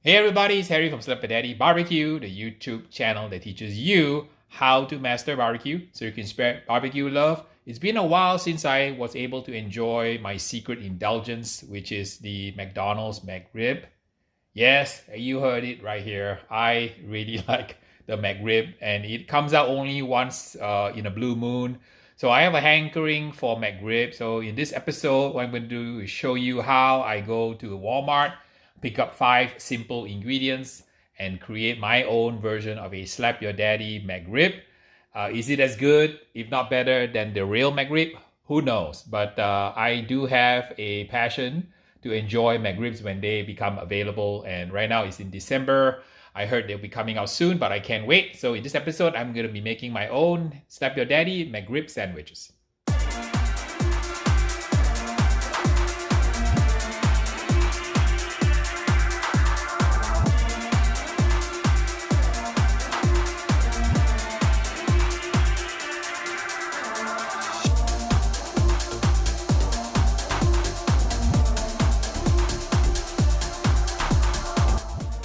Hey everybody, it's Harry from Slap a Daddy Barbecue, the YouTube channel that teaches you how to master barbecue so you can spread barbecue love. It's been a while since I was able to enjoy my secret indulgence, which is the McDonald's McRib. Yes, you heard it right here. I really like the McRib, and it comes out only once in a blue moon. So I have a hankering for McRib. So in this episode, what I'm going to do is show you how I go to Walmart, pick up 5 simple ingredients, and create my own version of a Slap Your Daddy McRib. Is it as good, if not better, than the real McRib? Who knows? But I do have a passion to enjoy McRibs when they become available. And right now it's in December. I heard they'll be coming out soon, but I can't wait. So in this episode, I'm going to be making my own Slap Your Daddy McRib sandwiches.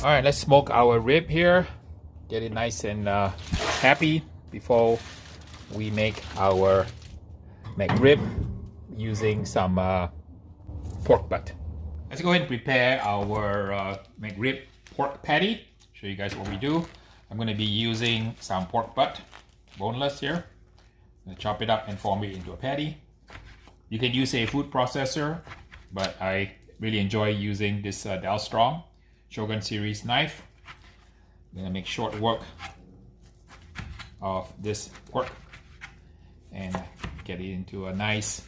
All right, let's smoke our rib here. Get it nice and happy before we make our McRib using some pork butt. Let's go ahead and prepare our McRib pork patty. Show you guys what we do. I'm going to be using some pork butt, boneless here. I'm going to chop it up and form it into a patty. You can use a food processor, but I really enjoy using this Dalstrong Shogun series knife. I'm gonna make short work of this pork and get it into a nice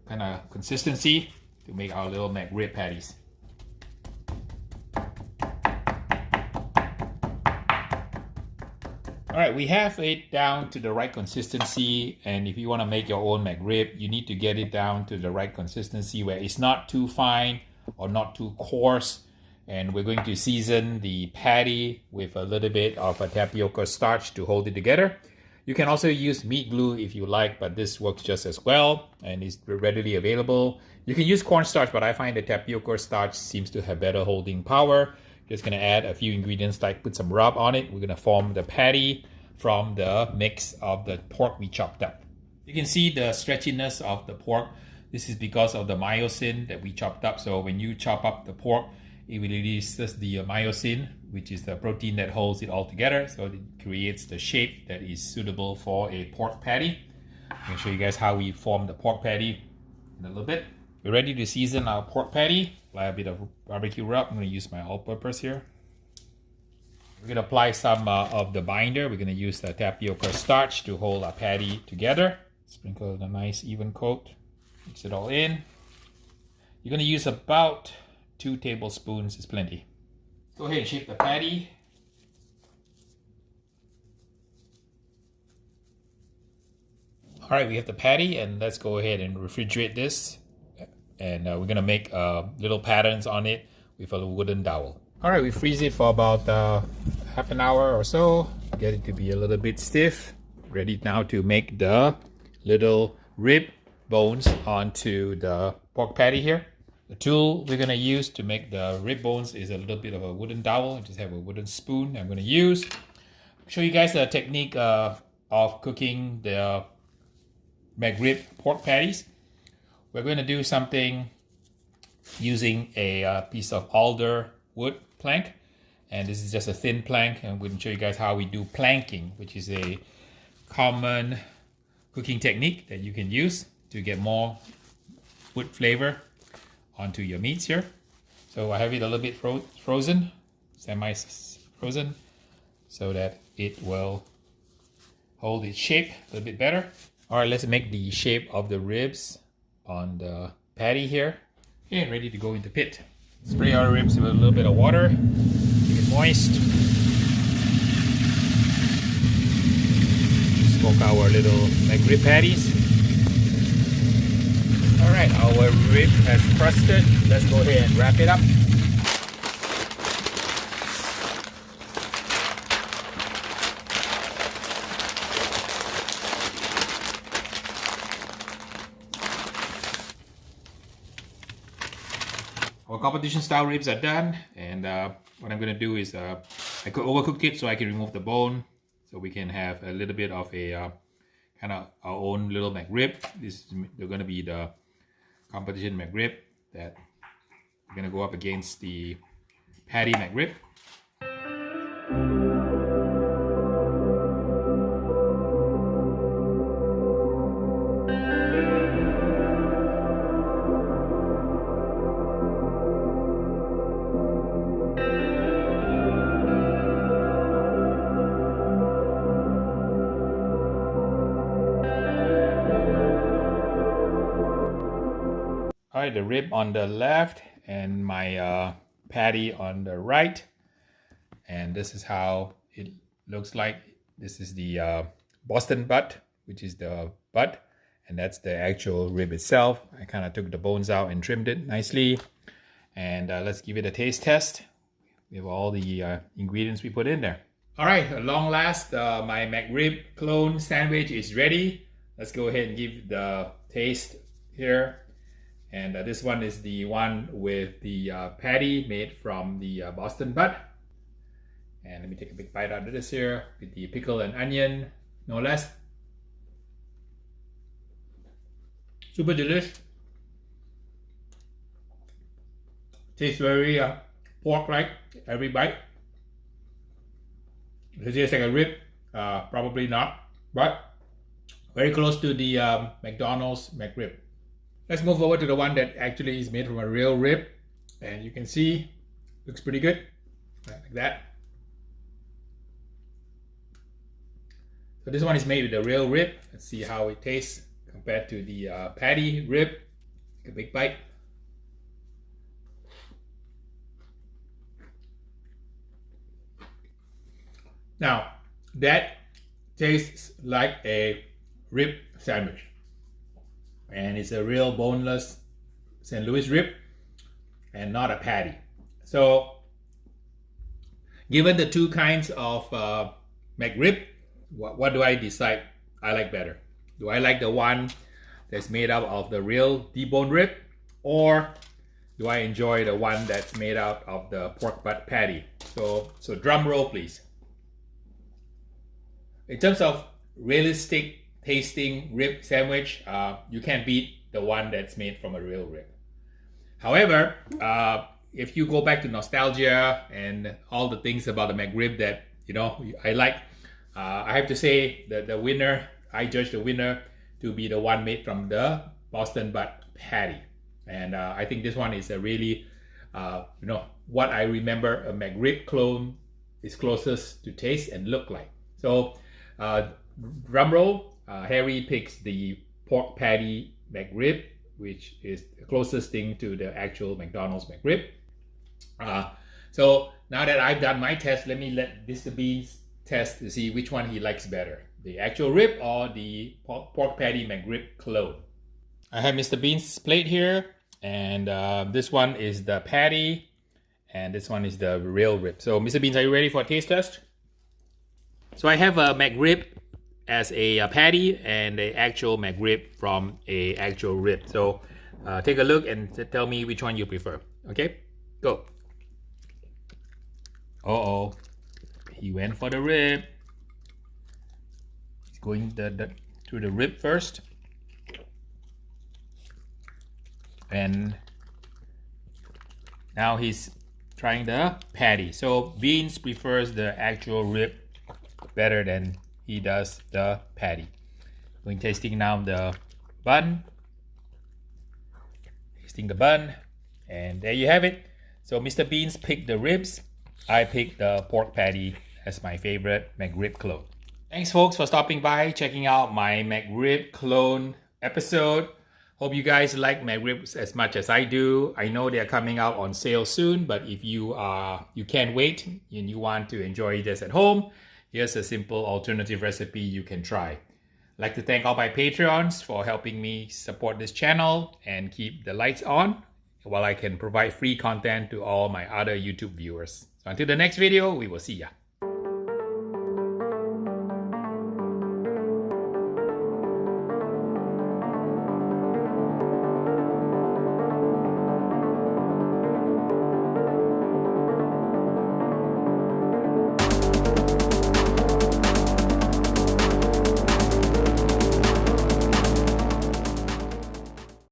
kind of consistency to make our little McRib patties. Alright, we have it down to the right consistency, and if you want to make your own McRib, you need to get it down to the right consistency where it's not too fine or not too coarse. And we're going to season the patty with a little bit of a tapioca starch to hold it together. You can also use meat glue if you like, but this works just as well and is readily available. You can use cornstarch, but I find the tapioca starch seems to have better holding power. Just gonna add a few ingredients like put some rub on it. We're gonna form the patty from the mix of the pork we chopped up. You can see the stretchiness of the pork. This is because of the myosin that we chopped up. So when you chop up the pork, it releases the myosin, which is the protein that holds it all together. So it creates the shape that is suitable for a pork patty. I'm going to show you guys how we form the pork patty in a little bit. We're ready to season our pork patty. Apply a bit of barbecue rub. I'm going to use my all-purpose here. We're going to apply some of the binder. We're going to use the tapioca starch to hold our patty together. Sprinkle a nice even coat. Mix it all in. You're going to use about 2 tablespoons is plenty. Go ahead and shape the patty. All right, we have the patty, and let's go ahead and refrigerate this. And we're gonna make little patterns on it with a wooden dowel. All right, we freeze it for about half an hour or so. Get it to be a little bit stiff. Ready now to make the little rib bones onto the pork patty here. The tool we're going to use to make the rib bones is a little bit of a wooden dowel. I just have a wooden spoon I'm going to use. Show you guys the technique of cooking the McRib pork patties. We're going to do something using a piece of alder wood plank. And this is just a thin plank. And I'm going to show you guys how we do planking, which is a common cooking technique that you can use to get more wood flavor onto your meats here. So I have it a little bit frozen, semi-frozen, so that it will hold its shape a little bit better. All right, let's make the shape of the ribs on the patty here. Okay, ready to go in the pit. Spray our ribs with a little bit of water, keep it moist. Smoke our little McRib patties. All right, our rib has crusted. Let's go ahead and wrap it up. Our competition style ribs are done, and And what I'm gonna do is I could overcook it so I can remove the bone, so we can have a little bit of a kind of our own little McRib. They're gonna be the competition McRib that we're gonna go up against the patty McRib. All right, the rib on the left and my patty on the right. And this is how it looks like. This is the Boston butt, which is the butt. And that's the actual rib itself. I kind of took the bones out and trimmed it nicely. And let's give it a taste test with all the ingredients we put in there. All right, at long last, my McRib clone sandwich is ready. Let's go ahead and give the taste here. And this one is the one with the patty made from the Boston butt. And let me take a big bite out of this here with the pickle and onion, no less. Super delicious. Tastes very pork-like every bite. Does it taste like a rib? Probably not, but very close to the McDonald's McRib. Let's move over to the one that actually is made from a real rib. And you can see, looks pretty good, like that. So this one is made with a real rib. Let's see how it tastes compared to the patty rib. Take a big bite. Now, that tastes like a rib sandwich. And it's a real boneless St. Louis rib and not a patty. So, given the two kinds of McRib, what do I decide I like better? Do I like the one that's made up of the real deboned rib, or do I enjoy the one that's made out of the pork butt patty? So drum roll, please. In terms of realistic tasting rib sandwich, you can't beat the one that's made from a real rib. However, if you go back to nostalgia and all the things about the McRib that I like, I have to say that the winner, I judge the winner to be the one made from the Boston butt patty. And I think this one is a really, what I remember a McRib clone is closest to taste and look like. So, drum roll. Harry picks the pork patty McRib, which is the closest thing to the actual McDonald's McRib. So now that I've done my test, let me let Mr. Beans test to see which one he likes better, the actual rib or the pork patty McRib clone. I have Mr. Bean's plate here, and this one is the patty, and this one is the real rib. So Mr. Beans, are you ready for a taste test? So I have a McRib as a patty and an actual McRib from a actual rib. So take a look and tell me which one you prefer. Okay, go. Uh-oh, he went for the rib. He's going through the rib first. And now he's trying the patty. So Beans prefers the actual rib better than he does the patty. Going tasting now the bun. Tasting the bun. And there you have it. So Mr. Beans picked the ribs. I picked the pork patty as my favorite McRib clone. Thanks folks for stopping by, checking out my McRib clone episode. Hope you guys like McRibs as much as I do. I know they're coming out on sale soon, but if you can't wait and you want to enjoy this at home, here's a simple alternative recipe you can try. I'd like to thank all my Patreons for helping me support this channel and keep the lights on while I can provide free content to all my other YouTube viewers. So until the next video, we will see ya.